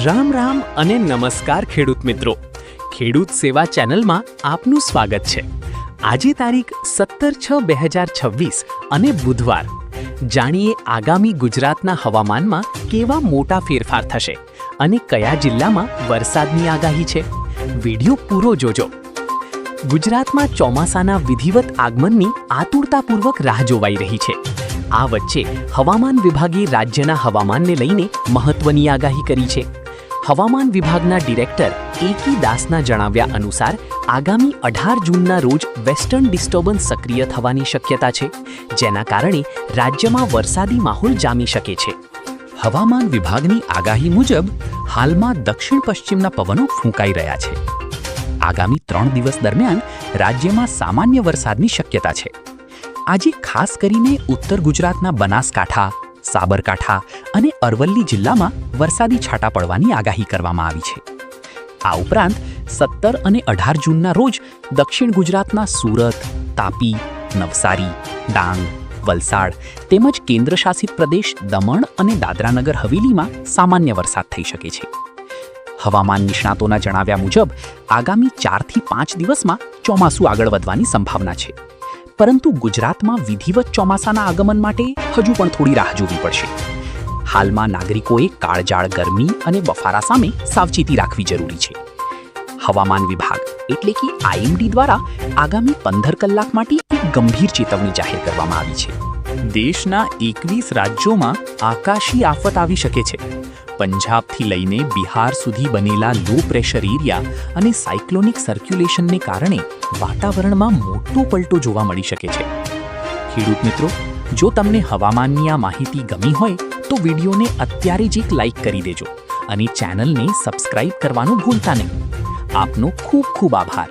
રામ રામ અને નમસ્કાર ખેડૂત મિત્રો. ખેડૂત સેવા ચેનલમાં આપનું સ્વાગત છે. આજે તારીખ 17/6/2026 અને બુધવાર. જાણીએ આગામી ગુજરાતના હવામાનમાં કેવા મોટા ફેરફાર થશે અને કયા જિલ્લામાં વરસાદની આગાહી છે. વિડિયો પૂરો જોજો. ગુજરાતમાં ચોમાસાના વિધિવત આગમનની આતુરતાપૂર્વક રાહ જોવાઈ રહી છે. આ વચ્ચે હવામાન વિભાગે રાજ્યના હવામાનને લઈને મહત્વની આગાહી કરી છે. હવામાન વિભાગના ડિરેક્ટર એકી દાસના જણાવ્યા અનુસાર આગામી 18 જૂનના રોજ વેસ્ટર્ન ડિસ્ટર્બન્સ સક્રિય થવાની શક્યતા છે, જેના કારણે રાજ્યમાં વરસાદી માહોલ જામી શકે છે. હવામાન વિભાગની આગાહી મુજબ હાલમાં દક્ષિણ પશ્ચિમના પવનો ફૂંકાઈ રહ્યા છે. આગામી 3 દિવસ દરમિયાન રાજ્યમાં સામાન્ય વરસાદની શક્યતા છે. આજે ખાસ કરીને ઉત્તર ગુજરાતના બનાસકાંઠા, સાબરકાંઠા અને અરવલ્લી જિલ્લામાં વરસાદી છાંટા પડવાની આગાહી કરવામાં આવી છે. આ ઉપરાંત 17 અને 18 જૂનના રોજ દક્ષિણ ગુજરાતના સુરત, તાપી, નવસારી, ડાંગ, વલસાડ તેમજ કેન્દ્રશાસિત પ્રદેશ દમણ અને દાદરાનગર હવેલીમાં સામાન્ય વરસાદ થઈ શકે છે. હવામાન નિષ્ણાતોના જણાવ્યા મુજબ આગામી 4 થી 5 દિવસમાં ચોમાસું આગળ વધવાની સંભાવના છે. પરંતુ ગુજરાતમાં વિધિવત ચોમાસાના આગમન માટે હજુ પણ થોડી રાહ જોવી પડશે. હાલમાં નાગરિકોએ કાળઝાળ ગરમી અને બફારા સામે સાવચેતી રાખવી જરૂરી છે. હવામાન વિભાગ એટલે કે IMD દ્વારા આગામી 15 કલાક માટે એક ગંભીર ચેતવણી જાહેર કરવામાં આવી છે. દેશના 21 રાજ્યોમાં આકાશી આફત આવી શકે છે. પંજાબથી લઈને બિહાર સુધી બનેલા લો પ્રેશર એરિયા અને સાયક્લોનિક સર્ક્યુલેશનને કારણે વાતાવરણમાં મોટો પલટો જોવા મળી શકે છે. ખેડૂત મિત્રો, જો તમને હવામાનની આ માહિતી ગમી હોય તો વિડીયોને અત્યારે જ એક લાઈક કરી દેજો અને ચેનલને સબસ્ક્રાઇબ કરવાનું ભૂલતા નહીં. આપનો ખૂબ ખૂબ આભાર.